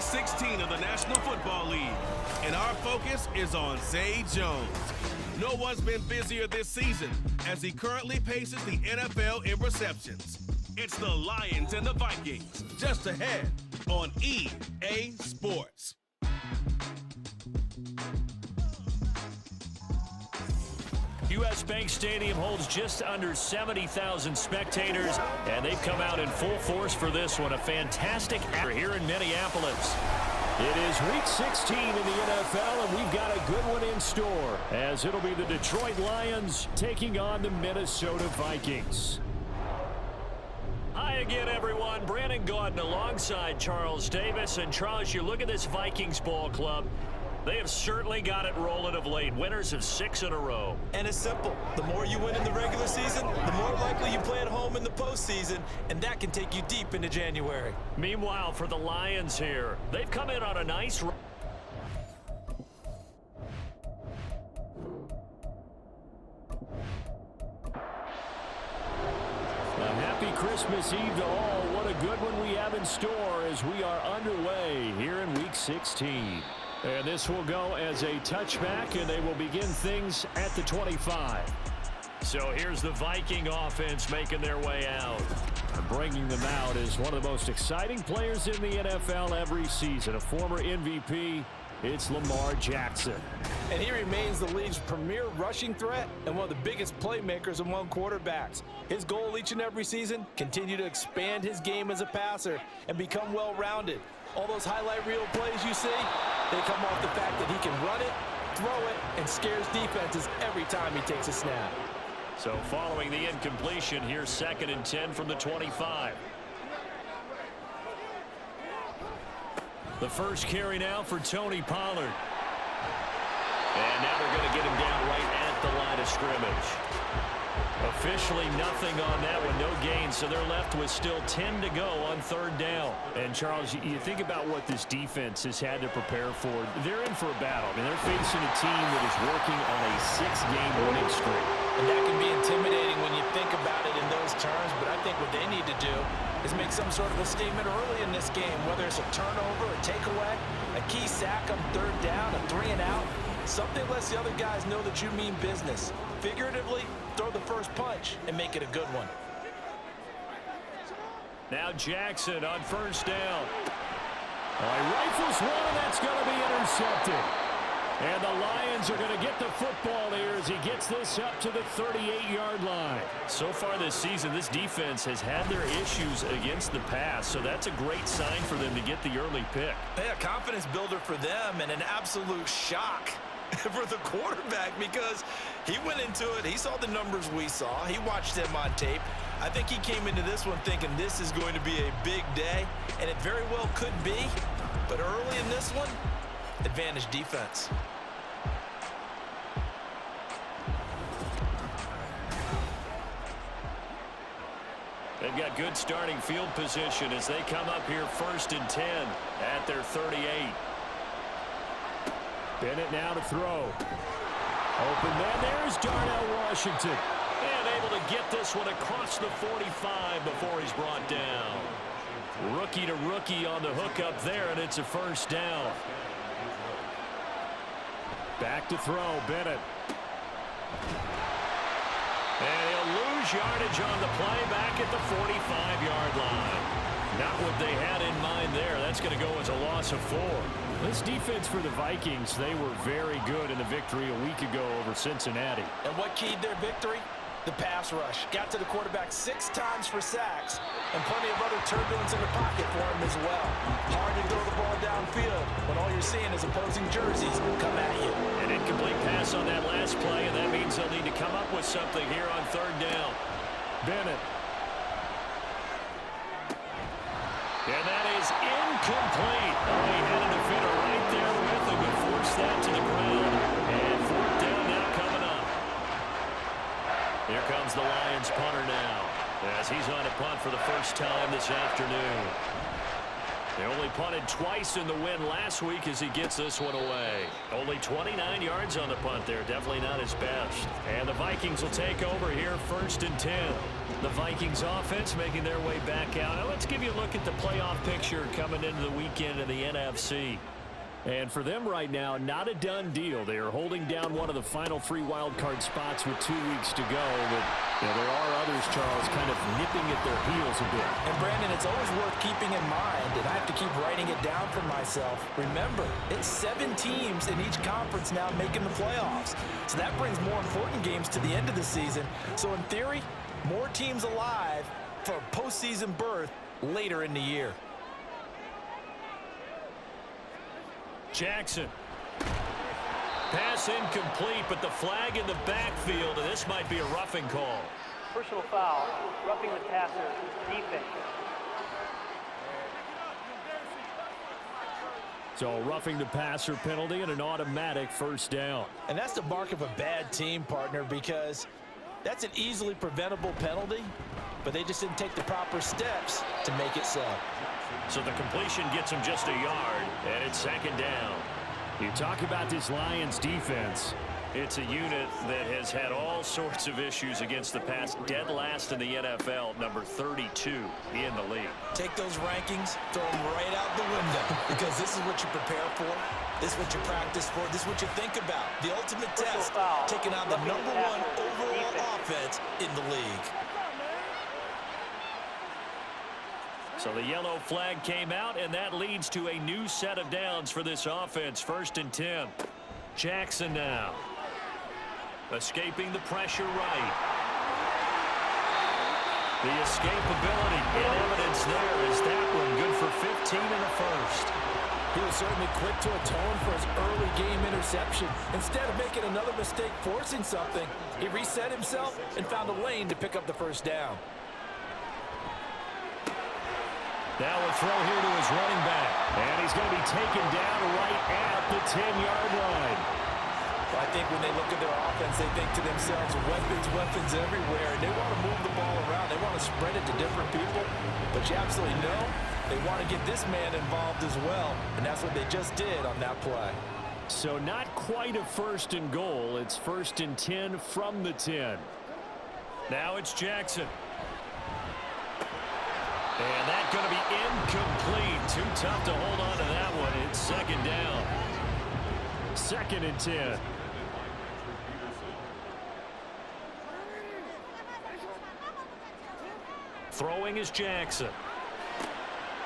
16 of the National Football League, and our focus is on Zay Jones. No one's been busier this season as he currently paces the NFL in receptions. It's the Lions and the Vikings, just ahead on EA Sports. U.S. Bank Stadium holds just under 70,000 spectators, and they've come out in full force for this one. A fantastic hour here in Minneapolis. It is Week 16 in the NFL, and we've got a good one in store, as it'll be the Detroit Lions taking on the Minnesota Vikings. Hi again, everyone. Brandon Gaudin alongside Charles Davis. And Charles, you look at this Vikings ball club. They have certainly got it rolling of late. Winners of 6 in a row. And it's simple. The more you win in the regular season, the more likely you play at home in the postseason, and that can take you deep into January. Meanwhile, for the Lions here, they've come in on a nice run. Happy Christmas Eve to all. What a good one we have in store as we are underway here in Week 16. And this will go as a touchback, and they will begin things at the 25. So here's the Viking offense making their way out. Bringing them out is one of the most exciting players in the NFL every season. A former MVP, it's Lamar Jackson. And he remains the league's premier rushing threat and one of the biggest playmakers among quarterbacks. His goal each and every season, continue to expand his game as a passer and become well-rounded. All those highlight reel plays you see, they come off the fact that he can run it, throw it, and scares defenses every time he takes a snap. So following the incompletion, here's 2nd and 10 from the 25. The first carry now for Tony Pollard. And now they're going to get him down right at the line of scrimmage. Officially nothing on that one, no gain, so they're left with still 10 to go on 3rd down. And Charles, you think about what this defense has had to prepare for. They're in for a battle. I mean, they're facing a team that is working on a 6-game winning streak. And that can be intimidating when you think about it in those terms, but I think what they need to do is make some sort of a statement early in this game, whether it's a turnover, a takeaway, a key sack on 3rd down, a 3-and-out. Something lets the other guys know that you mean business. Figuratively, throw the first punch and make it a good one. Now Jackson on 1st down. Rifles one, and that's going to be intercepted. And the Lions are going to get the football here as he gets this up to the 38-yard line. So far this season, this defense has had their issues against the pass, so that's a great sign for them to get the early pick. Yeah, confidence builder for them and an absolute shock for the quarterback because he went into it. He saw the numbers we saw. He watched them on tape. I think he came into this one thinking this is going to be a big day, and it very well could be. But early in this one, advantage defense. They've got good starting field position as they come up here 1st and 10 at their 38. Bennett now to throw. Open man, there's Darnell Washington. And able to get this one across the 45 before he's brought down. Rookie to rookie on the hook up there, and it's a 1st down. Back to throw, Bennett. And he'll lose yardage on the play back at the 45-yard line. Not what they had in mind there. That's going to go as a loss of 4. This defense for the Vikings, they were very good in the victory a week ago over Cincinnati. And what keyed their victory? The pass rush. Got to the quarterback 6 times for sacks, and plenty of other turbulence in the pocket for him as well. Hard to throw the ball downfield when all you're seeing is opposing jerseys come at you. An incomplete pass on that last play, and that means they'll need to come up with something here on 3rd down. Bennett. And that is incomplete. Oh, he had a defender right there with him and forced that to the ground. And 4th down now coming up. Here comes the Lions punter now as he's on a punt for the first time this afternoon. They only punted twice in the win last week as he gets this one away. Only 29 yards on the punt there. Definitely not his best. And the Vikings will take over here, 1st and 10. The Vikings offense making their way back out. Now let's give you a look at the playoff picture coming into the weekend in the NFC. And for them right now, not a done deal. They are holding down one of the final 3 wildcard spots with 2 weeks to go. But there are others, Charles, kind of nipping at their heels a bit. And Brandon, it's always worth keeping in mind, and I have to keep writing it down for myself. Remember, it's 7 teams in each conference now making the playoffs. So that brings more important games to the end of the season. So in theory, more teams alive for a postseason berth later in the year. Jackson. Pass incomplete, but the flag in the backfield, and this might be a roughing call. Personal foul, roughing the passer, defense. So roughing the passer penalty and an automatic 1st down. And that's the mark of a bad team, partner, because that's an easily preventable penalty, but they just didn't take the proper steps to make it so. So the completion gets him just a yard, and it's 2nd down. You talk about this Lions defense. It's a unit that has had all sorts of issues against the pass. Dead last in the NFL, number 32 in the league. Take those rankings, throw them right out the window, because this is what you prepare for. This is what you practice for. This is what you think about. The ultimate test, taking on the #1 overall offense in the league. So the yellow flag came out, and that leads to a new set of downs for this offense. 1st and 10. Jackson now. Escaping the pressure right. The escapability in evidence there is that one good for 15 in the 1st. He was certainly quick to atone for his early game interception. Instead of making another mistake forcing something, he reset himself and found a lane to pick up the 1st down. Now a throw here to his running back. And he's going to be taken down right at the 10-yard line. Well, I think when they look at their offense, they think to themselves, weapons everywhere. And they want to move the ball around. They want to spread it to different people. But you absolutely know they want to get this man involved as well. And that's what they just did on that play. So not quite a 1st and goal. It's 1st and 10 from the 10. Now it's Jackson. And that's going to be incomplete. Too tough to hold on to that one. It's 2nd down. 2nd and 10. Throwing is Jackson.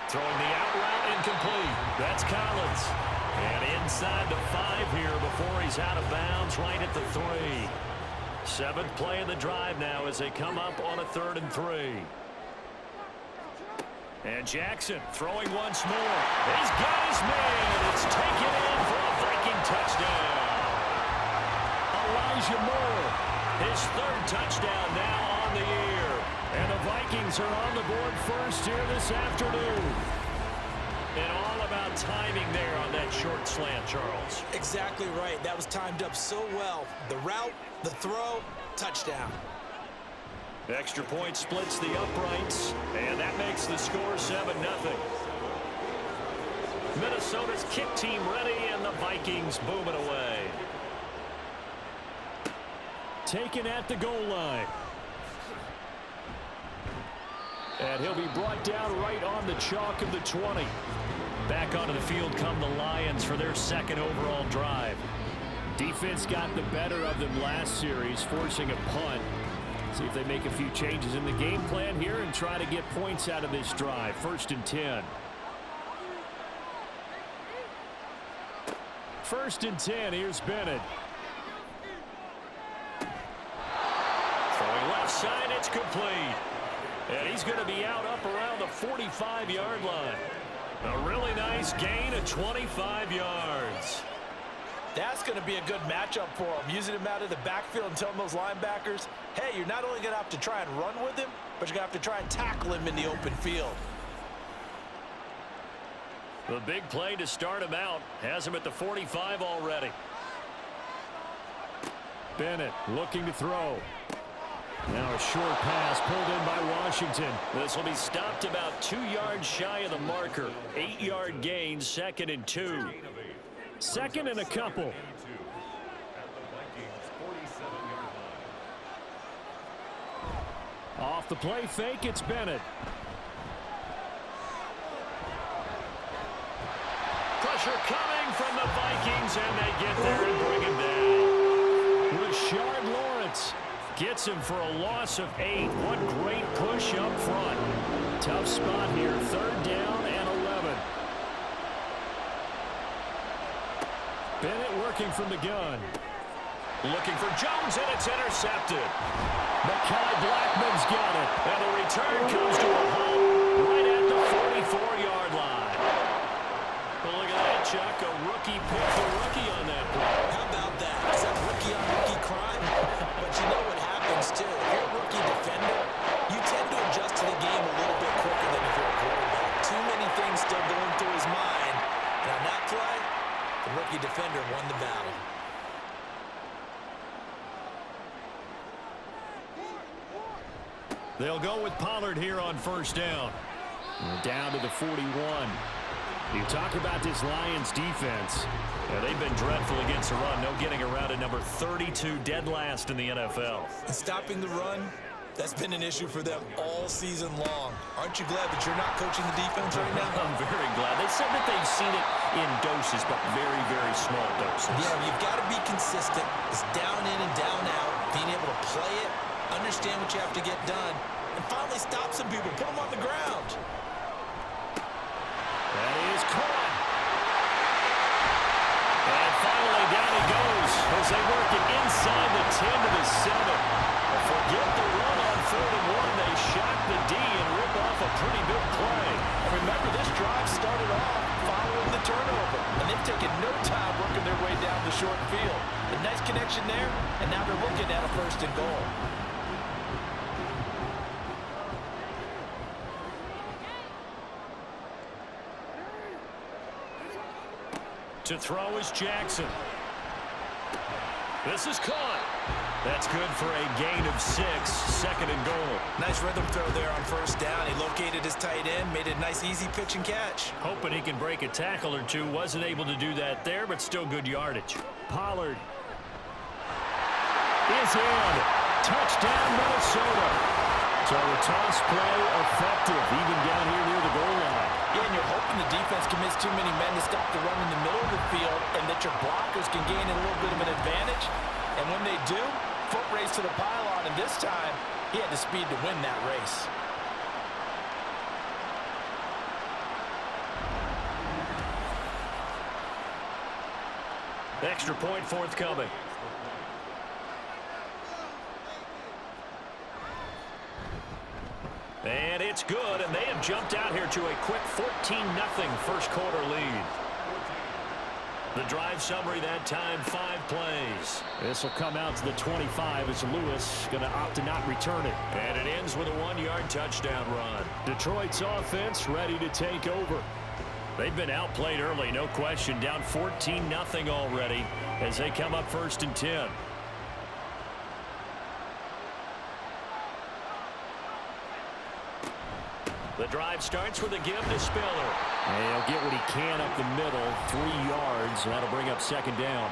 Throwing the out route incomplete. That's Collins. And inside the 5 here before he's out of bounds right at the 3. 7th play of the drive now as they come up on a 3rd and 3. And Jackson throwing once more. He's got his man. It's taken in for a Viking touchdown. Elijah Moore, his 3rd touchdown now on the year. And the Vikings are on the board first here this afternoon. And all about timing there on that short slant, Charles. Exactly right. That was timed up so well. The route, the throw, touchdown. Extra point splits the uprights, and that makes the score 7-0. Minnesota's kick team ready, and the Vikings booming away. Taken at the goal line. And he'll be brought down right on the chalk of the 20. Back onto the field come the Lions for their 2nd overall drive. Defense got the better of them last series, forcing a punt. See if they make a few changes in the game plan here and try to get points out of this drive. 1st and 10. 1st and 10. Here's Bennett. Throwing left side. It's complete. And he's going to be out up around the 45-yard line. A really nice gain of 25 yards. That's going to be a good matchup for him. Using him out of the backfield and telling those linebackers, hey, you're not only going to have to try and run with him, but you're going to have to try and tackle him in the open field. The big play to start him out has him at the 45 already. Bennett looking to throw. Now a short pass pulled in by Washington. This will be stopped about 2 yards shy of the marker. 8-yard gain, 2nd and 2. 2nd and a couple. Off the play fake, it's Bennett. Pressure coming from the Vikings, and they get there and bring him down. Rashard Lawrence gets him for a loss of 8. One great push up front. Tough spot here, 3rd down and 11. Bennett working from the gun. Looking for Jones, and it's intercepted. Mekhi Blackman's got it. And the return comes to a halt right at the 44-yard line. Well, look at that, Chuck. A rookie pick for rookie on that play. How about that? Is that rookie-on-rookie crime? But you know what happens, too. If you're a rookie defender, you tend to adjust to the game a little bit quicker than if you're a quarterback. Too many things still going through his mind. And on that play, the rookie defender won the battle. They'll go with Pollard here on 1st down. We're down to the 41. You talk about this Lions defense. Yeah, they've been dreadful against the run. No getting around at number 32, dead last in the NFL. And stopping the run, that's been an issue for them all season long. Aren't you glad that you're not coaching the defense right now? I'm very glad. They said that they've seen it in doses, but very, very small doses. Yeah, you've got to be consistent. It's down in and down out, being able to play it, understand what you have to get done, and finally stop some people, put them on the ground. That is caught. And finally down he goes as they work it inside the 10 to the 7. Forget the run on 3rd and 1. They shock the D and rip off a pretty big play. And remember, this drive started off following the turnover, and they've taken no time working their way down the short field. A nice connection there, and now they're looking at a 1st and goal. To throw is Jackson. This is caught. That's good for a gain of 6, 2nd and goal. Nice rhythm throw there on 1st down. He located his tight end, made it a nice easy pitch and catch. Hoping he can break a tackle or two. Wasn't able to do that there, but still good yardage. Pollard is in. Touchdown, Minnesota. So the toss play effective, even down here near the goal line. Yeah, and you're hoping the defense commits too many men to stop the run in the middle of the field and that your blockers can gain a little bit of an advantage. And when they do, foot race to the pylon, and this time, he had the speed to win that race. Extra point forthcoming. And it's good, and they have jumped out here to a quick 14-0 first quarter lead. The drive summary that time, 5 plays. This will come out to the 25 as Lewis going to opt to not return it. And it ends with a 1-yard touchdown run. Detroit's offense ready to take over. They've been outplayed early, no question. Down 14-0 already as they come up 1st and 10. The drive starts with a give to Spiller. And he'll get what he can up the middle, 3 yards. That'll bring up 2nd down.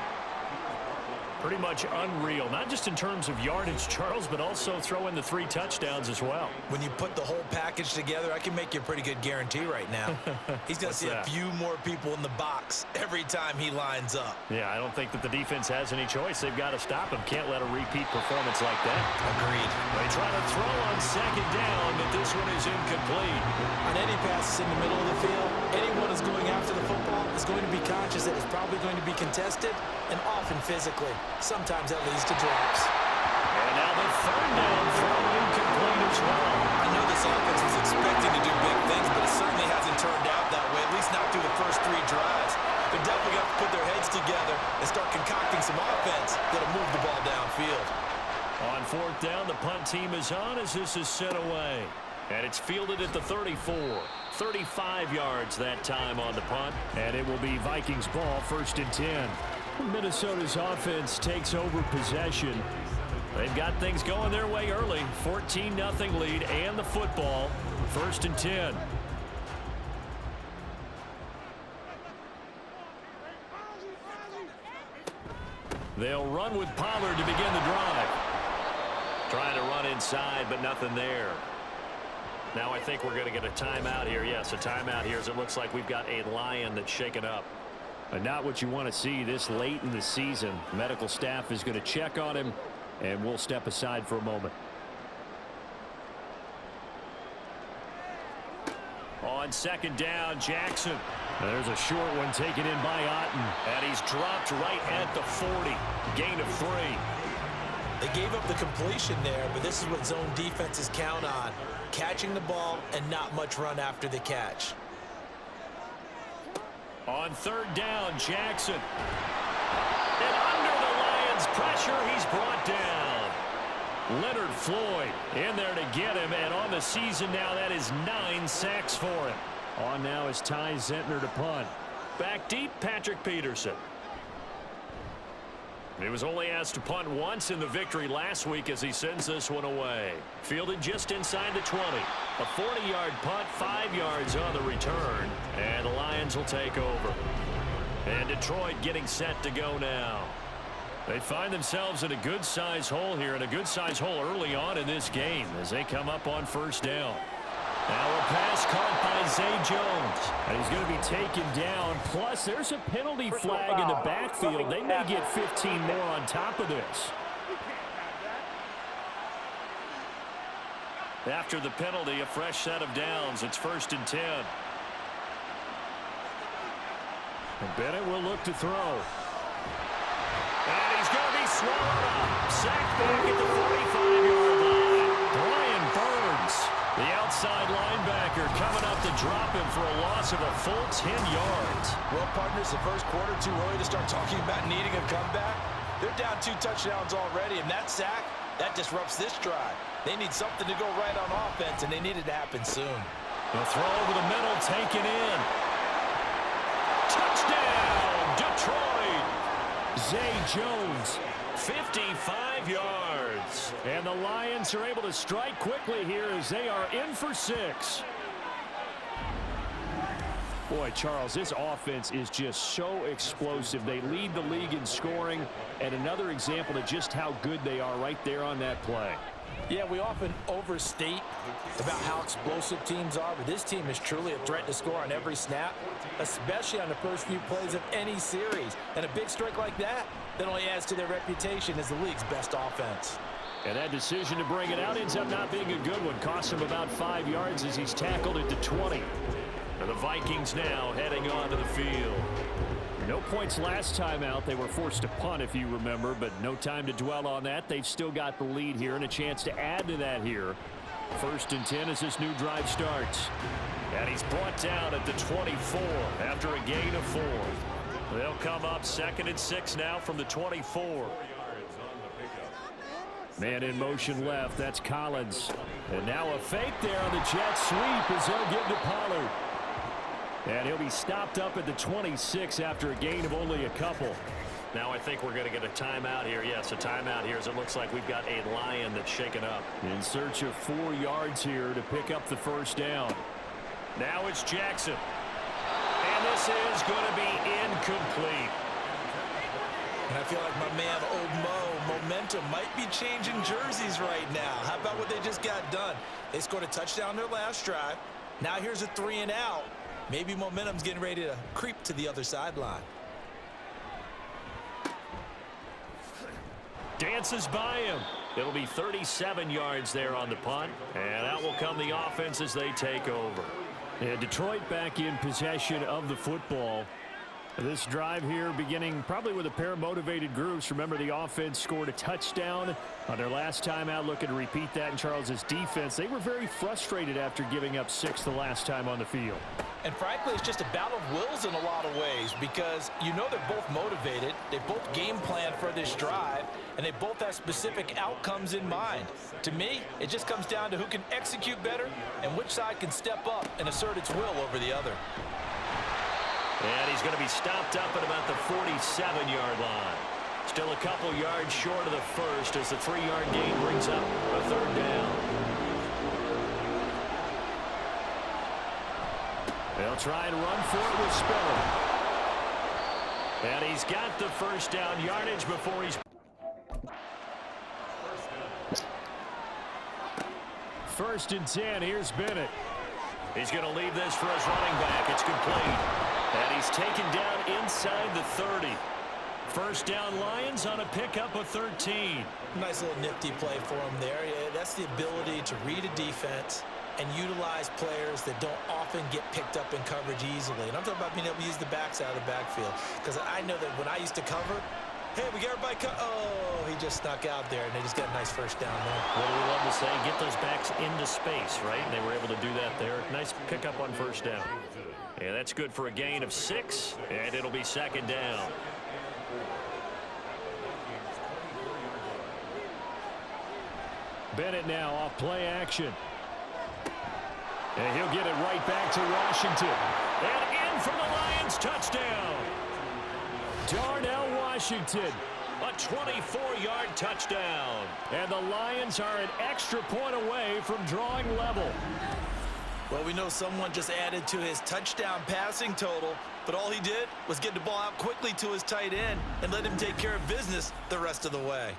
Pretty much unreal, not just in terms of yardage, Charles, but also throw in the 3 touchdowns as well. When you put the whole package together, I can make you a pretty good guarantee right now. He's going to see a few more people in the box every time he lines up. Yeah, I don't think that the defense has any choice. They've got to stop him. Can't let a repeat performance like that. Agreed. They try to throw on 2nd down, but this one is incomplete. On any passes in the middle of the field, anyone who's going after the football is going to be conscious that it's probably going to be contested and often physically. Sometimes that leads to drops. And now the 3rd down throw incomplete as well. I know this offense was expecting to do big things, but it certainly hasn't turned out that way, at least not through the first 3 drives. They're definitely going to put their heads together and start concocting some offense that'll move the ball downfield. On 4th down, the punt team is on as this is sent away. And it's fielded at the 34. 35 yards that time on the punt. And it will be Vikings ball, 1st and 10. Minnesota's offense takes over possession. They've got things going their way early. 14-0 lead and the football. 1st and 10. They'll run with Pollard to begin the drive. Trying to run inside, but nothing there. Now I think we're going to get a timeout here. Yes, a timeout here as it looks like we've got a Lion that's shaken up. And not what you want to see this late in the season. Medical staff is going to check on him, and we'll step aside for a moment. On 2nd down, Jackson. There's a short one taken in by Otten. And he's dropped right at the 40. Gain of 3. They gave up the completion there, but this is what zone defenses count on. Catching the ball and not much run after the catch. On 3rd down, Jackson. And under the Lions' pressure, he's brought down. Leonard Floyd in there to get him, and on the season now, that is 9 sacks for him. On now is Ty Zentner to punt. Back deep, Patrick Peterson. He was only asked to punt once in the victory last week as he sends this one away. Fielded just inside the 20. A 40-yard punt, 5 yards on the return, and the Lions will take over. And Detroit getting set to go now. They find themselves in a good-size hole here, and a good-size hole early on in this game as they come up on 1st down. Now a pass caught by Zay Jones. And he's going to be taken down. Plus, there's a penalty flag in the backfield. They may get 15 more on top of this. After the penalty, a fresh set of downs. It's 1st and 10. And Bennett will look to throw. And he's going to be swallowed up. Sacked back at the 45-yard line. Brian Burns, the outside linebacker, coming up to drop him for a loss of a full 10 yards. Well, partners, the first quarter too early to start talking about needing a comeback. They're down 2 touchdowns already, and that sack, that disrupts this drive. They need something to go right on offense, and they need it to happen soon. The throw over the middle, taken in. Touchdown, Detroit! Zay Jones, 55 yards. And the Lions are able to strike quickly here as they are in for 6. Boy, Charles, this offense is just so explosive. They lead the league in scoring, and another example of just how good they are right there on that play. Yeah, we often overstate about how explosive teams are, but this team is truly a threat to score on every snap, especially on the first few plays of any series. And a big strike like that only adds to their reputation as the league's best offense. And that decision to bring it out ends up not being a good one. Costs him about 5 yards as he's tackled at the 20. And the Vikings now heading onto the field. No points last time out. They were forced to punt, if you remember, but no time to dwell on that. They've still got the lead here and a chance to add to that here. 1st and 10 as this new drive starts. And he's brought down at the 24 after a gain of 4. They'll come up 2nd and 6 now from the 24. Man in motion left. That's Collins. And now a fake there on the jet sweep as they'll give to Pollard. And he'll be stopped up at the 26 after a gain of only a couple. Now I think we're going to get a timeout here. Yes, a timeout here as it looks like we've got a Lion that's shaken up. In search of 4 yards here to pick up the 1st down. Now it's Jackson. And this is going to be incomplete. And I feel like my man, Old Mo, momentum might be changing jerseys right now. How about what they just got done? They scored a touchdown their last drive. Now here's a 3 and out. Maybe momentum's getting ready to creep to the other sideline. Dances by him. It'll be 37 yards there on the punt. And out will come the offense as they take over. And Detroit back in possession of the football. This drive here beginning probably with a pair of motivated groups. Remember, the offense scored a touchdown on their last time out. Looking to repeat that in Charles's defense. They were very frustrated after giving up 6 the last time on the field. And frankly, it's just a battle of wills in a lot of ways because you know they're both motivated. They both game plan for this drive, and they both have specific outcomes in mind. To me, it just comes down to who can execute better and which side can step up and assert its will over the other. And he's going to be stopped up at about the 47-yard line. Still a couple yards short of the first as the 3-yard gain brings up a 3rd down. They'll try and run for it with Spiller. And he's got the first down yardage before he's... First and 10, here's Bennett. He's going to leave this for his running back. It's complete. And he's taken down inside the 30. First down Lions on a pickup of 13. Nice little nifty play for him there. Yeah, that's the ability to read a defense and utilize players that don't often get picked up in coverage easily. And I'm talking about being able to use the backs out of the backfield. Because I know that when I used to cover, hey, we got everybody oh, he just snuck out there, and they just got a nice first down there. What do we love to say? Get those backs into space, right? And they were able to do that there. Nice pickup on first down. And that's good for a gain of 6, and it'll be 2nd down. Bennett now off play action. And he'll get it right back to Washington. And in for the Lions, touchdown. Darnell Washington, a 24-yard touchdown. And the Lions are an extra point away from drawing level. Well, we know someone just added to his touchdown passing total, but all he did was get the ball out quickly to his tight end and let him take care of business the rest of the way.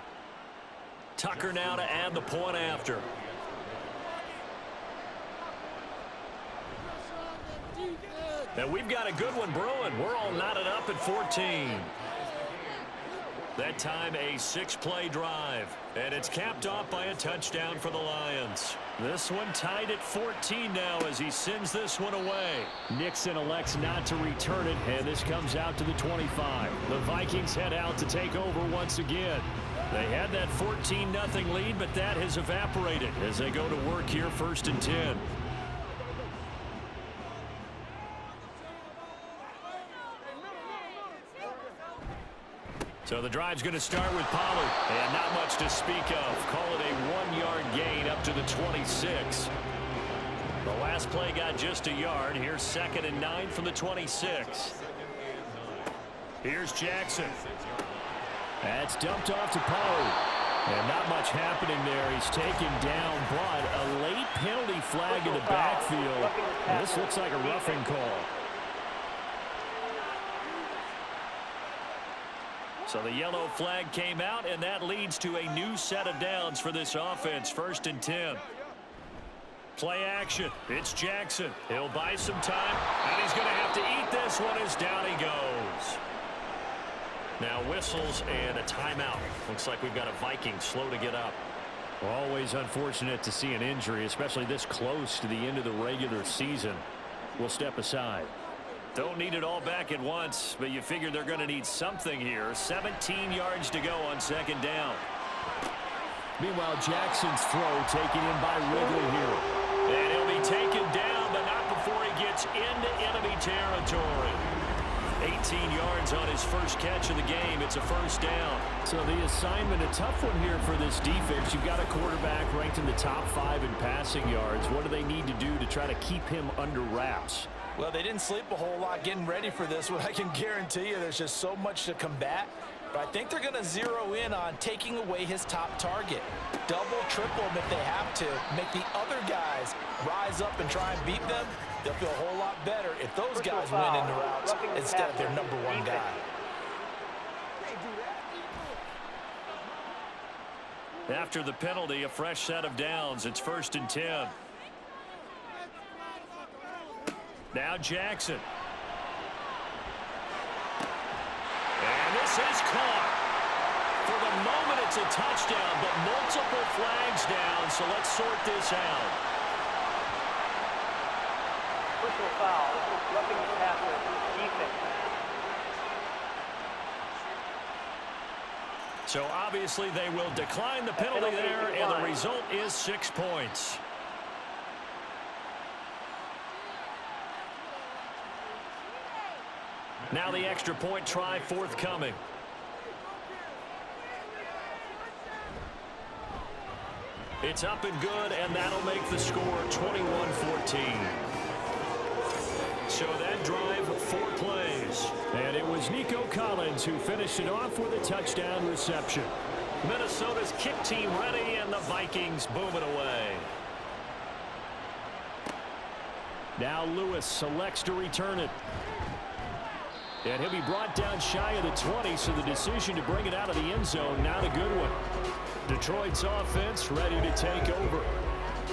Tucker now to add the point after. And we've got a good one brewing. We're all knotted up at 14. That time a 6-play drive. And it's capped off by a touchdown for the Lions. This one tied at 14 now as he sends this one away. Nixon elects not to return it, and this comes out to the 25. The Vikings head out to take over once again. They had that 14-0 lead, but that has evaporated as they go to work here 1st and 10. So the drive's going to start with Pollard. And not much to speak of. Call it a 1-yard gain up to the 26. The last play got just a yard. Here's 2nd and 9 from the 26. Here's Jackson. That's dumped off to Pollard. And not much happening there. He's taken down, but a late penalty flag in the backfield. This looks like a roughing call. So the yellow flag came out, and that leads to a new set of downs for this offense. 1st and 10. Play action. It's Jackson. He'll buy some time, and he's going to have to eat this one as down he goes. Now whistles and a timeout. Looks like we've got a Viking slow to get up. Always unfortunate to see an injury, especially this close to the end of the regular season. We'll step aside. Don't need it all back at once, but you figure they're going to need something here. 17 yards to go on 2nd down. Meanwhile, Jackson's throw taken in by Ridley here. And he'll be taken down, but not before he gets into enemy territory. 18 yards on his first catch of the game. It's a 1st down. So the assignment, a tough one here for this defense. You've got a quarterback ranked in the top 5 in passing yards. What do they need to do to try to keep him under wraps? Well, they didn't sleep a whole lot getting ready for this one. I can guarantee you there's just so much to combat. But I think they're going to zero in on taking away his top target. Double, triple him if they have to. Make the other guys rise up and try and beat them. They'll feel a whole lot better if those guys win in the routes instead of their #1 guy. After the penalty, a fresh set of downs. It's 1st and 10. Now Jackson. And this is caught. For the moment, it's a touchdown, but multiple flags down, so let's sort this out. Personal foul, roughing the passer, defense. So obviously they will decline the penalty there, and the result is 6 points. Now the extra point try forthcoming. It's up and good, and that'll make the score 21-14. So that drive, 4 plays. carries. And it was Nico Collins who finished it off with a touchdown reception. Minnesota's kick team ready, and the Vikings boom it away. Now Lewis selects to return it. And he'll be brought down shy of the 20, so the decision to bring it out of the end zone, not a good one. Detroit's offense ready to take over.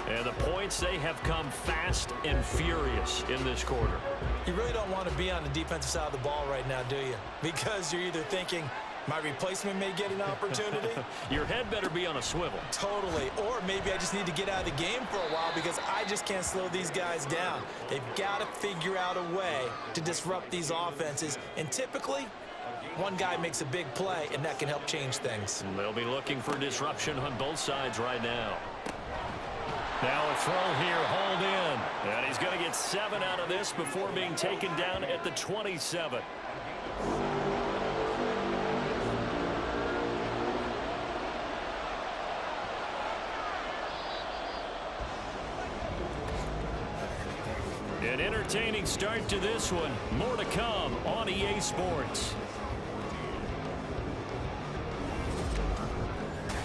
And the points, they have come fast and furious in this quarter. You really don't want to be on the defensive side of the ball right now, do you? Because you're either thinking, my replacement may get an opportunity. Your head better be on a swivel. Totally. Or maybe I just need to get out of the game for a while because I just can't slow these guys down. They've got to figure out a way to disrupt these offenses. And typically, one guy makes a big play, and that can help change things. And they'll be looking for disruption on both sides right now. Now a throw here, hold in. And he's going to get 7 out of this before being taken down at the 27. An entertaining start to this one. More to come on EA Sports.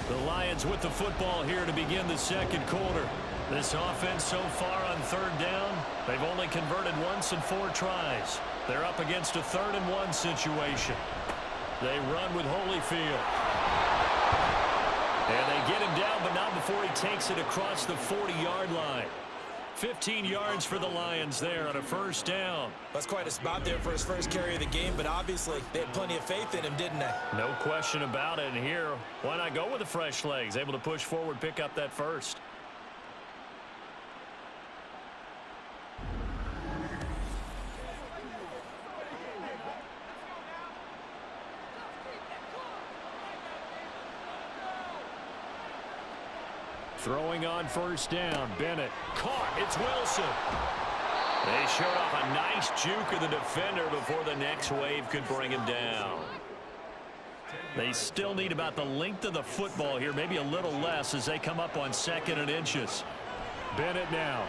The Lions with the football here to begin the second quarter. This offense so far on third down, they've only converted once in 4 tries. They're up against a 3rd and 1 situation. They run with Holyfield. And they get him down, but not before he takes it across the 40-yard line. 15 yards for the Lions there on a first down. That's quite a spot there for his first carry of the game, but obviously they had plenty of faith in him, didn't they? No question about it. And here, why not go with the fresh legs? Able to push forward, pick up that first. Throwing on first down, Bennett. Caught, it's Wilson. They showed off a nice juke of the defender before the next wave could bring him down. They still need about the length of the football here, maybe a little less as they come up on 2nd and inches. Bennett now.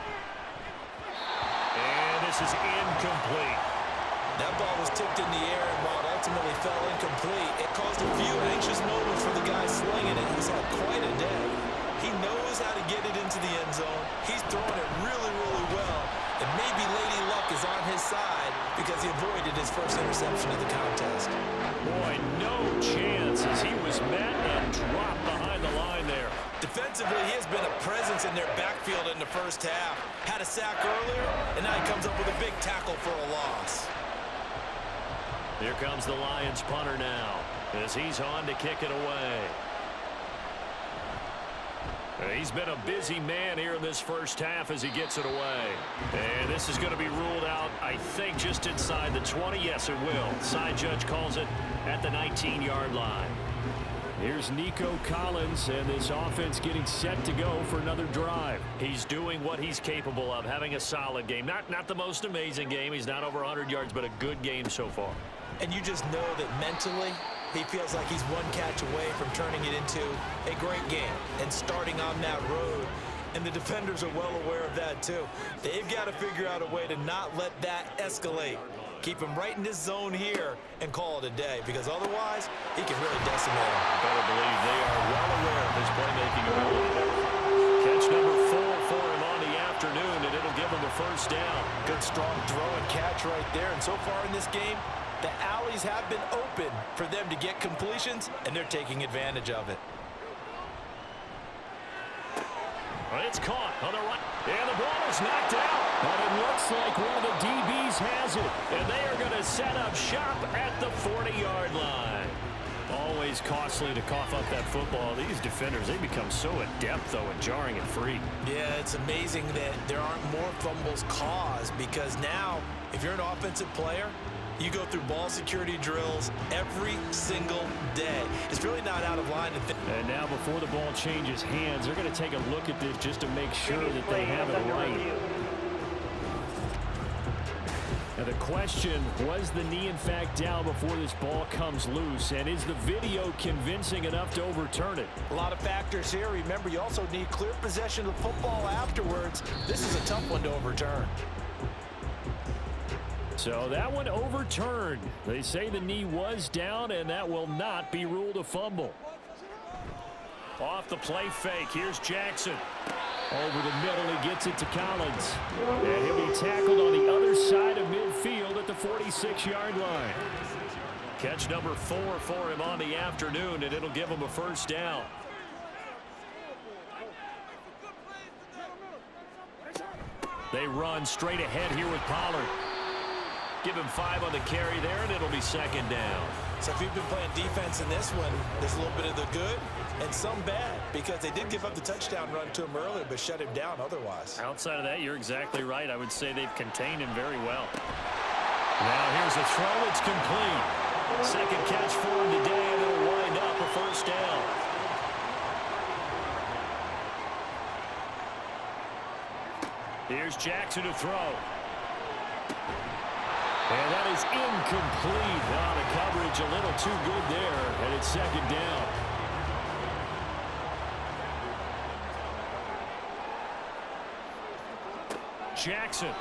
And this is incomplete. That ball was tipped in the air, and while it ultimately fell incomplete, it caused a few anxious moments for the guy slinging it. He's had quite a day. He knows how to get it into the end zone. He's throwing it really, really well. And maybe Lady Luck is on his side because he avoided his first interception of the contest. Boy, no chance as he was met and dropped behind the line there. Defensively, he has been a presence in their backfield in the first half. Had a sack earlier, and now he comes up with a big tackle for a loss. Here comes the Lions punter now as he's on to kick it away. He's been a busy man here in this first half as he gets it away. And this is going to be ruled out, I think, just inside the 20. Yes, it will. Side judge calls it at the 19-yard line. Here's Nico Collins, and this offense getting set to go for another drive. He's doing what he's capable of, having a solid game. Not the most amazing game. He's not over 100 yards, but a good game so far. And you just know that mentally, he feels like he's one catch away from turning it into a great game and starting on that road. And the defenders are well aware of that, too. They've got to figure out a way to not let that escalate. Keep him right in this zone here and call it a day, because otherwise, he can really decimate him. Better believe they are well aware of his playmaking ability. Catch number 4 for him on the afternoon, and it'll give him a first down. Good, strong throw and catch right there. And so far in this game, the alleys have been open for them to get completions, and they're taking advantage of it. It's caught on the right, and the ball is knocked out. But it looks like one of the DBs has it, and they are going to set up shop at the 40-yard line. Always costly to cough up that football. These defenders, they become so adept, though, at jarring it free. Yeah, it's amazing that there aren't more fumbles caused, because now, if you're an offensive player, you go through ball security drills every single day. It's really not out of line. And now before the ball changes hands, they're going to take a look at this just to make sure that they have it right. Now the question, was the knee in fact down before this ball comes loose? And is the video convincing enough to overturn it? A lot of factors here. Remember, you also need clear possession of the football afterwards. This is a tough one to overturn. So that one overturned. They say the knee was down, and that will not be ruled a fumble. Off the play fake, here's Jackson. Over the middle, he gets it to Collins. And he'll be tackled on the other side of midfield at the 46-yard line. Catch number 4 for him on the afternoon, and it'll give him a first down. They run straight ahead here with Pollard. Give him 5 on the carry there, and it'll be second down. So if you've been playing defense in this one, there's a little bit of the good and some bad, because they did give up the touchdown run to him earlier, but shut him down otherwise. Outside of that, you're exactly right. I would say they've contained him very well. Now here's a throw. It's complete. Second catch for him today, and it'll wind up a first down. Here's Jackson to throw. And that is incomplete. Now the coverage a little too good there, and it's second down. Jackson.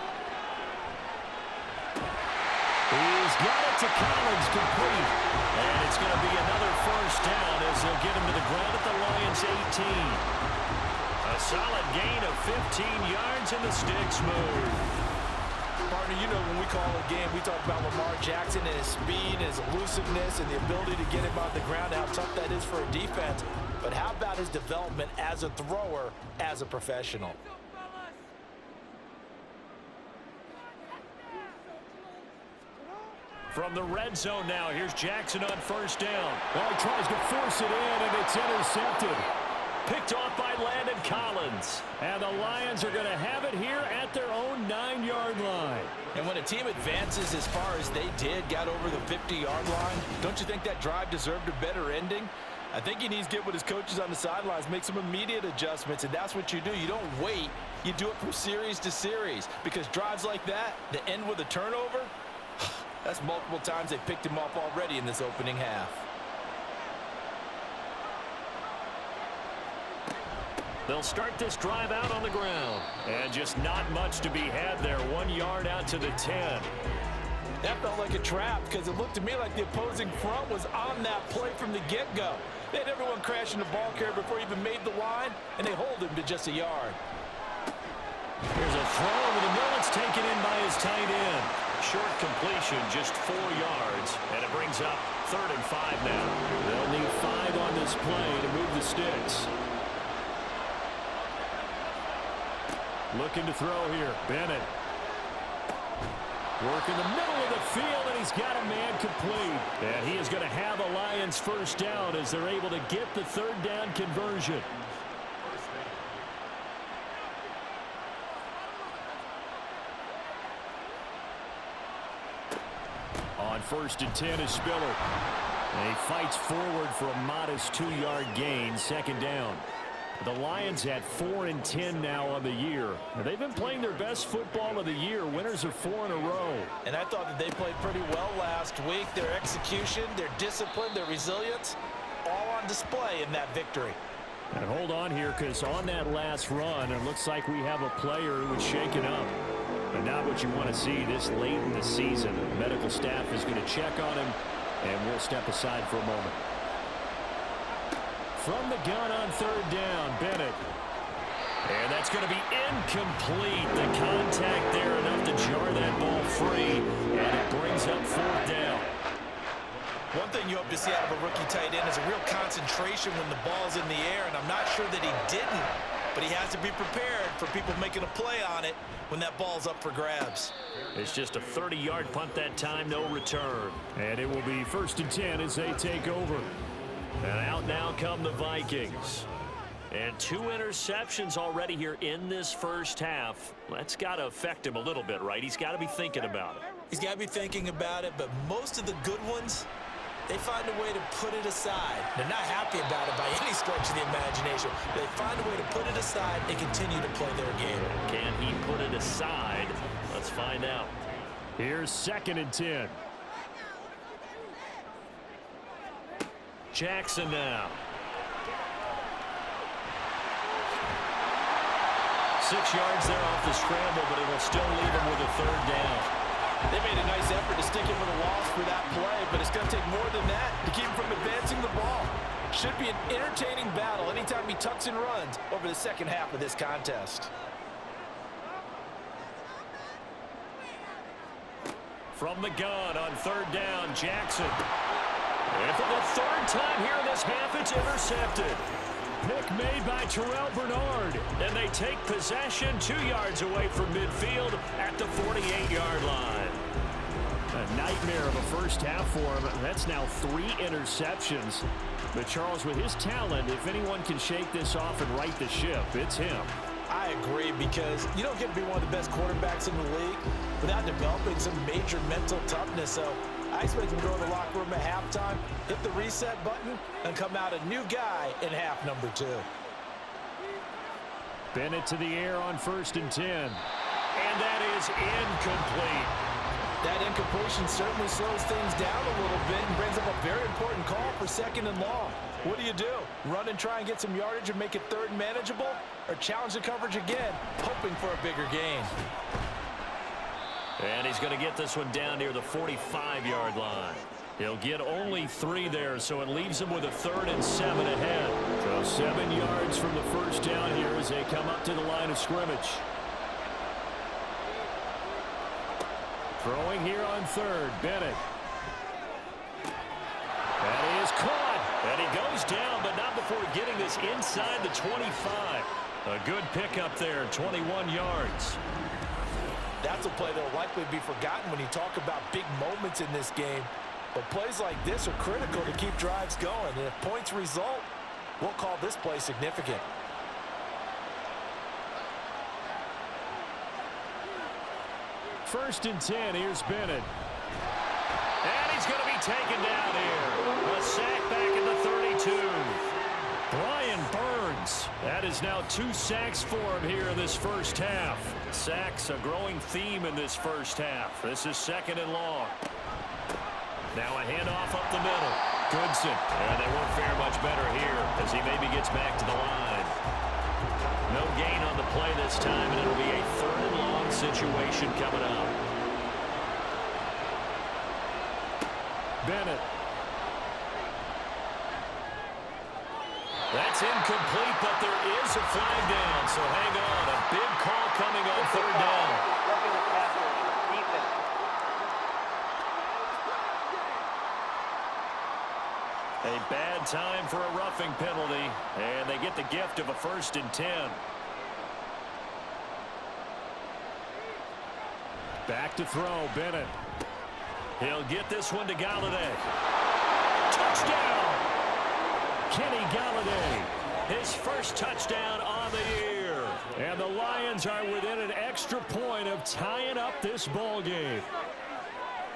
He's got it to Collins, complete. And it's going to be another first down as they'll get him to the ground at the Lions' 18. A solid gain of 15 yards, and the sticks move. Partner, you know when we call a game, we talk about Lamar Jackson and his speed and his elusiveness and the ability to get him on the ground, how tough that is for a defense. But how about his development as a thrower, as a professional? From the red zone now, here's Jackson on first down. Well, he tries to force it in, and it's intercepted. Picked off by Landon Collins. And the Lions are going to have it here at their own 9-yard line. And when a team advances as far as they did, got over the 50-yard line, don't you think that drive deserved a better ending? I think he needs to get with his coaches on the sidelines, make some immediate adjustments, and that's what you do. You don't wait. You do it from series to series, because drives like that end with a turnover, that's multiple times they picked him off already in this opening half. They'll start this drive out on the ground. And just not much to be had there. 1 yard out to the 10. That felt like a trap, because it looked to me like the opposing front was on that play from the get-go. They had everyone crashing the ball carrier before he even made the line, and they hold him to just a yard. Here's a throw over the middle. It's taken in by his tight end. Short completion, just 4 yards, and it brings up 3rd and 5 now. They'll need 5 on this play to move the sticks. Looking to throw here, Bennett. Working the middle of the field, and he's got a man complete. And he is going to have a Lions first down as they're able to get the 3rd down conversion. On 1st and 10 is Spiller. And he fights forward for a modest 2-yard gain, 2nd down. The Lions at 4 and 10 now on the year. And they've been playing their best football of the year. Winners of 4 in a row. And I thought that they played pretty well last week. Their execution, their discipline, their resilience, all on display in that victory. And hold on here, because on that last run, it looks like we have a player who is shaken up. And not what you want to see this late in the season. The medical staff is going to check on him, and we'll step aside for a moment. From the gun on 3rd down, Bennett. And that's going to be incomplete. The contact there enough to jar that ball free, and it brings up 4th down. One thing you hope to see out of a rookie tight end is a real concentration when the ball's in the air, and I'm not sure that he didn't, but he has to be prepared for people making a play on it when that ball's up for grabs. It's just a 30-yard punt that time, no return. And it will be 1st and 10 as they take over. And out now come the Vikings. And 2 interceptions already here in this first half. That's got to affect him a little bit, right? He's got to be thinking about it. He's got to be thinking about it, but most of the good ones, they find a way to put it aside. They're not happy about it by any stretch of the imagination. They find a way to put it aside and continue to play their game. Can he put it aside? Let's find out. Here's 2nd and 10. Jackson now. 6 yards there off the scramble, but it will still leave him with a 3rd down. They made a nice effort to stick him with a loss for that play, but it's going to take more than that to keep him from advancing the ball. Should be an entertaining battle anytime he tucks and runs over the second half of this contest. From the gun on third down, Jackson. And for the third time here in this half, it's intercepted. Pick made by Terrell Bernard. And they take possession 2 yards away from midfield at the 48-yard line. A nightmare of a first half for him. That's now 3 interceptions. But Charles, with his talent, if anyone can shake this off and right the ship, it's him. I agree, because you don't get to be one of the best quarterbacks in the league without developing some major mental toughness. So I expect him to go to the locker room at halftime, hit the reset button, and come out a new guy in half number 2. Bennett to the air on 1st and 10. And that is incomplete. That incompletion certainly slows things down a little bit and brings up a very important call for 2nd and long. What do? Run and try and get some yardage and make it 3rd and manageable? Or challenge the coverage again, hoping for a bigger gain? And he's going to get this one down near the 45-yard line. He'll get only 3 there, so it leaves him with a 3rd and 7 ahead. So 7 yards from the first down here as they come up to the line of scrimmage. Throwing here on 3rd, Bennett. That is caught. And he goes down, but not before getting this inside the 25. A good pickup there, 21 yards. That's a play that will likely be forgotten when you talk about big moments in this game. But plays like this are critical to keep drives going. And if points result, we'll call this play significant. First and 10, here's Bennett. And he's going to be taken down here. A sack back at the 32. Brian Burns. That is now 2 sacks for him here in this first half. Sacks, a growing theme in this first half. This is 2nd and long. Now a handoff up the middle. Goodson. And they won't fare much better here as he maybe gets back to the line. No gain on the play this time, and it'll be a 3rd and long situation coming up. Bennett. That's incomplete, but there is a flag down, so hang on. A big call coming on 3rd down. Roughing the passer, defense. A bad time for a roughing penalty, and they get the gift of a 1st and 10. Back to throw, Bennett. He'll get this one to Galladay. Touchdown! Kenny Galladay, his first touchdown on the year. And the Lions are within an extra point of tying up this ball game.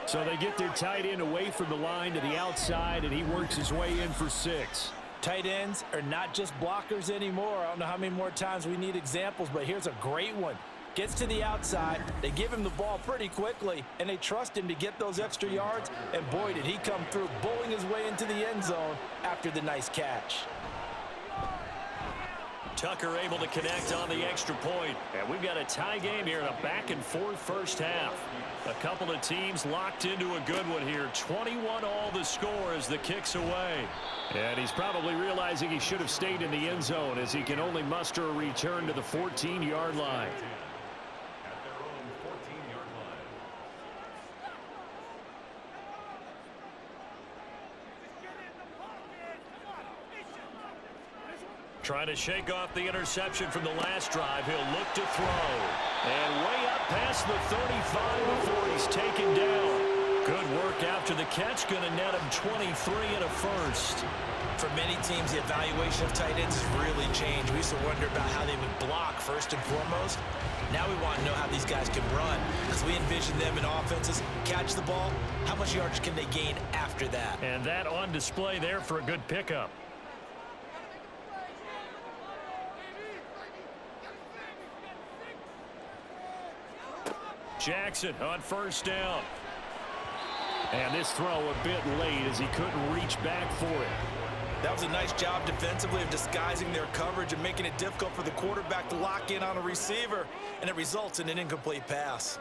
So they get their tight end away from the line to the outside, and he works his way in for 6. Tight ends are not just blockers anymore. I don't know how many more times we need examples, but here's a great one. Gets to the outside, they give him the ball pretty quickly, and they trust him to get those extra yards, and boy, did he come through, bowling his way into the end zone after the nice catch. Tucker able to connect on the extra point, and we've got a tie game here in a back-and-forth first half. A couple of teams locked into a good one here. 21 all the score as the kick's away. And he's probably realizing he should have stayed in the end zone as he can only muster a return to the 14-yard line. Trying to shake off the interception from the last drive. He'll look to throw. And way up past the 35 before he's taken down. Good work after the catch. Going to net him 23 and a first. For many teams, the evaluation of tight ends has really changed. We used to wonder about how they would block first and foremost. Now we want to know how these guys can run, because we envision them in offenses. Catch the ball. How much yardage can they gain after that? And that on display there for a good pickup. Jackson on first down. And this throw a bit late as he couldn't reach back for it. That was a nice job defensively of disguising their coverage and making it difficult for the quarterback to lock in on a receiver, and it results in an incomplete pass.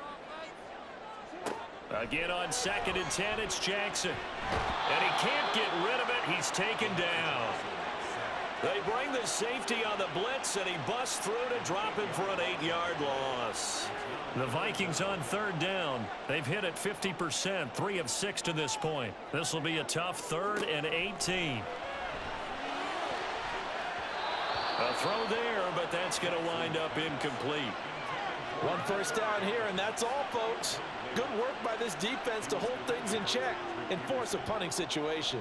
Again on 2nd and 10, it's Jackson. And he can't get rid of it. He's taken down. They bring the safety on the blitz, and he busts through to drop him for an 8-yard loss. The Vikings on 3rd down. They've hit it 50%, 3 of 6 to this point. This will be a tough 3rd and 18. A throw there, but that's going to wind up incomplete. 1 first down here, and that's all, folks. Good work by this defense to hold things in check and force a punting situation.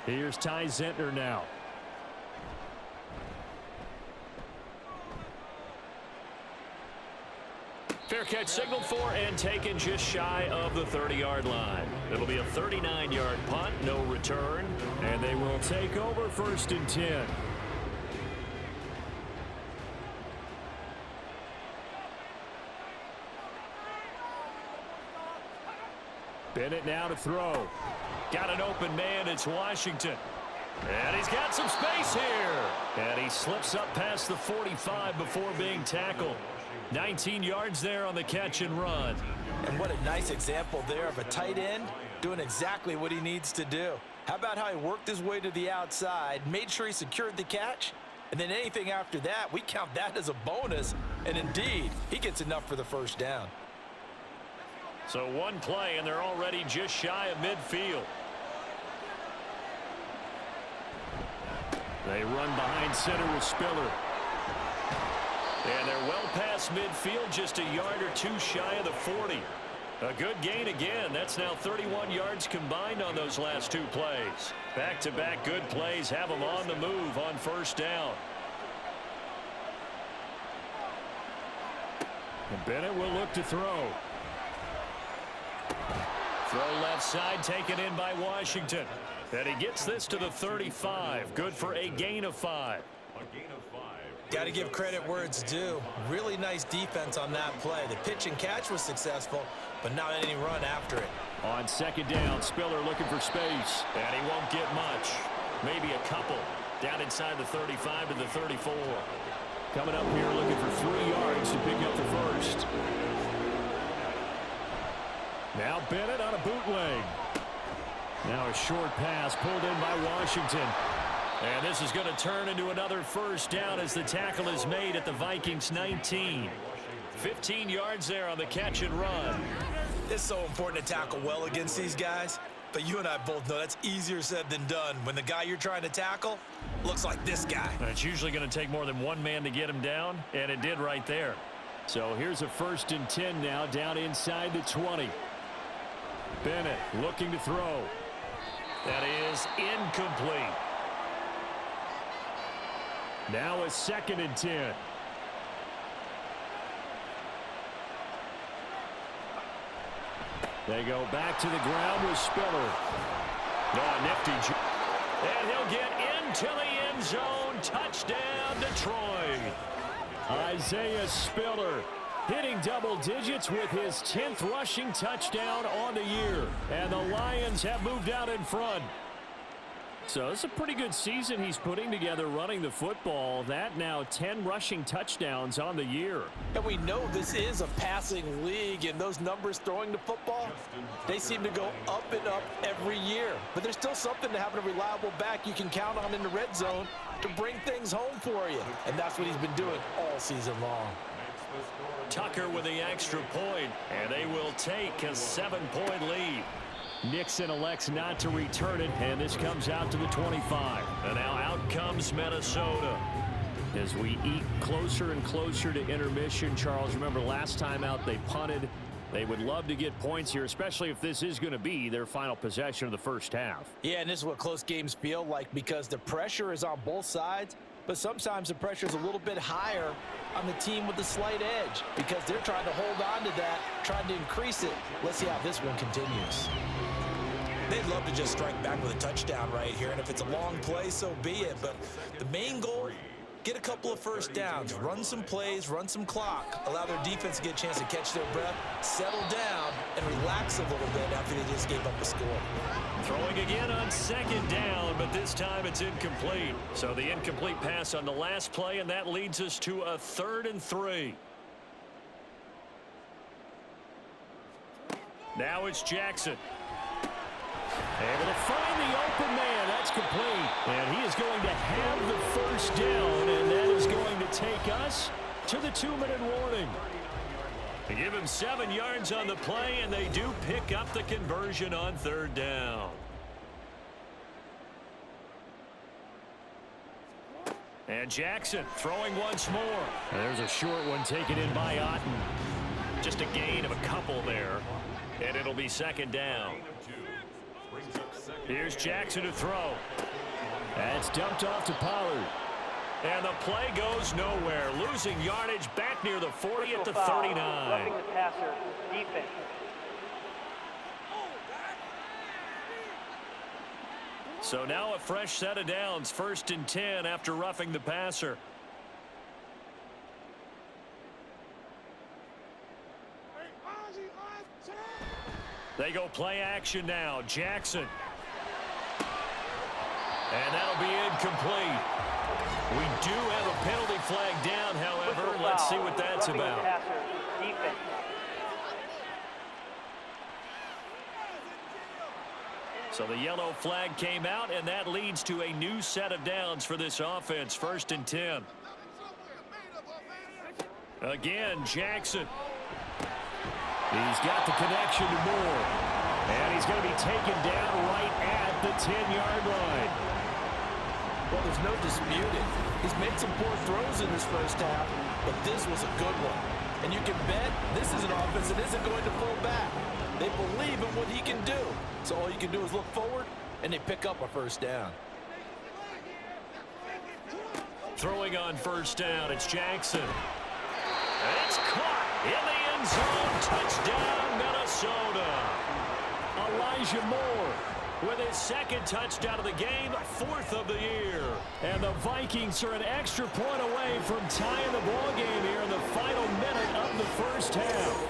Here's Ty Zentner now. Fair catch signaled for and taken just shy of the 30-yard line. It'll be a 39-yard punt, no return, and they will take over 1st and 10. Bennett now to throw. Got an open man. It's Washington. And he's got some space here. And he slips up past the 45 before being tackled. 19 yards there on the catch and run. And what a nice example there of a tight end doing exactly what he needs to do. How about how he worked his way to the outside, made sure he secured the catch, and then anything after that, we count that as a bonus. And indeed, he gets enough for the 1st down. So 1 play, and they're already just shy of midfield. They run behind center with Spiller. And they're well past midfield, just a yard or 2 shy of the 40. A good gain again. That's now 31 yards combined on those last 2 plays. Back-to-back good plays have them on the move on 1st down. And Bennett will look to throw. Throw left side, taken in by Washington. And he gets this to the 35. Good for a gain of 5. Got to give credit where it's due. Really nice defense on that play. The pitch and catch was successful, but not any run after it. On 2nd down, Spiller looking for space. And he won't get much. Maybe a couple. Down inside the 35 to the 34. Coming up here looking for 3 yards to pick up the 1st. Now Bennett on a bootleg. Now a short pass pulled in by Washington. And this is going to turn into another 1st down as the tackle is made at the Vikings 19. 15 yards there on the catch and run. It's so important to tackle well against these guys, but you and I both know that's easier said than done. When the guy you're trying to tackle looks like this guy. And it's usually going to take more than 1 man to get him down, and it did right there. So here's a 1st and 10 now down inside the 20. Bennett looking to throw. That is incomplete. Now a 2nd and 10. They go back to the ground with Spiller. Nifty. And he'll get into the end zone. Touchdown, Detroit. Isaiah Spiller hitting double digits with his 10th rushing touchdown on the year. And the Lions have moved out in front. So it's a pretty good season he's putting together running the football. That now 10 rushing touchdowns on the year. And we know this is a passing league, and those numbers throwing the football, they seem to go up and up every year. But there's still something to having a reliable back you can count on in the red zone to bring things home for you. And that's what he's been doing all season long. Tucker with the extra point, and they will take a 7-point lead. Nixon elects not to return it, and this comes out to the 25. And now out comes Minnesota. As we eat closer and closer to intermission, Charles, remember last time out they punted. They would love to get points here, especially if this is going to be their final possession of the 1st half. Yeah, and this is what close games feel like because the pressure is on both sides, but sometimes the pressure is a little bit higher on the team with the slight edge because they're trying to hold on to that, trying to increase it. Let's see how this one continues. They'd love to just strike back with a touchdown right here, and if it's a long play, so be it. But the main goal, get a couple of 1st downs, run some plays, run some clock, allow their defense to get a chance to catch their breath, settle down, and relax a little bit after they just gave up a score. Throwing again on 2nd down, but this time it's incomplete. So the incomplete pass on the last play, and that leads us to a 3rd and 3. Now it's Jackson. Able to find the open man. That's complete. And he is going to have the first down, and that is going to take us to the 2-minute warning. They give him 7 yards on the play, and they do pick up the conversion on 3rd down. And Jackson throwing once more. There's a short one taken in by Otten. Just a gain of a couple there. And it'll be 2nd down. Here's Jackson to throw. That's dumped off to Pollard. And the play goes nowhere. Losing yardage back near the 40 at the 39. Roughing the passer, defense. So now a fresh set of downs. 1st and 10 after roughing the passer. They go play action now. Jackson. And that'll be incomplete. We do have a penalty flag down, however. Let's see what that's about. So the yellow flag came out, and that leads to a new set of downs for this offense. 1st and 10. Again, Jackson. He's got the connection to Moore. And he's going to be taken down right at the 10-yard line. Well, there's no disputing. He's made some poor throws in this first half, but this was a good one. And you can bet this is an offense that isn't going to pull back. They believe in what he can do. So all you can do is look forward, and they pick up a 1st down. Throwing on 1st down, it's Jackson. It's caught in the end zone. Touchdown, Minnesota. Elijah Moore with his 2nd touchdown of the game, 4th of the year. And the Vikings are an extra point away from tying the ball game here in the final minute of the first half.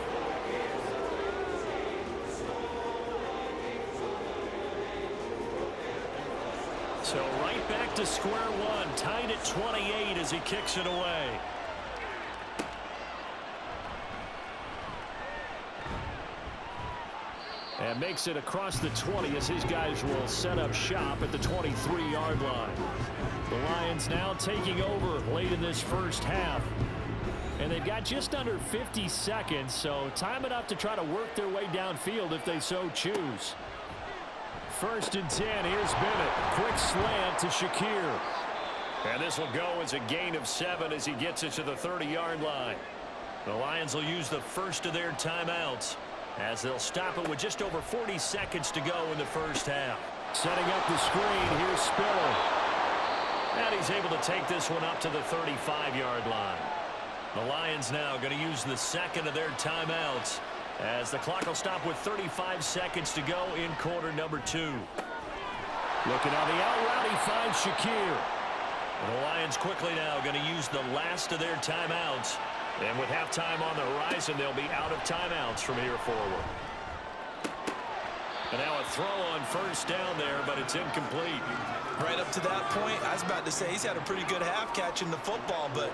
So right back to square one, tied at 28 as he kicks it away. And makes it across the 20 as his guys will set up shop at the 23-yard line. The Lions now taking over late in this first half. And they've got just under 50 seconds, so time enough to try to work their way downfield if they so choose. 1st and 10, here's Bennett. Quick slant to Shakir. And this will go as a gain of 7 as he gets it to the 30-yard line. The Lions will use the first of their timeouts, as they'll stop it with just over 40 seconds to go in the first half. Setting up the screen, here's Spiller. And he's able to take this one up to the 35-yard line. The Lions now going to use the 2nd of their timeouts, as the clock will stop with 35 seconds to go in quarter number 2. Looking on the out route, he finds Shakir. The Lions quickly now going to use the last of their timeouts. And with halftime on the horizon, they'll be out of timeouts from here forward. And now a throw on 1st down there, but it's incomplete. Right up to that point, I was about to say he's had a pretty good half catching the football, but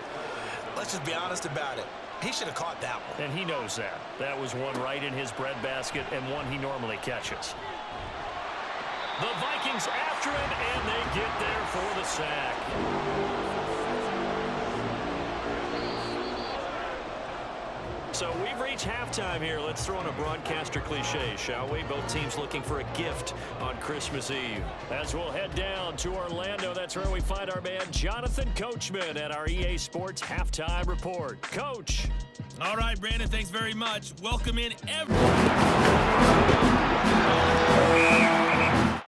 let's just be honest about it. He should have caught that one. And he knows that. That was one right in his breadbasket and one he normally catches. The Vikings after him, and they get there for the sack. So we've reached halftime here. Let's throw in a broadcaster cliche, shall we? Both teams looking for a gift on Christmas Eve. As we'll head down to Orlando, that's where we find our man Jonathan Coachman at our EA Sports Halftime Report. Coach. All right, Brandon, thanks very much. Welcome in everyone.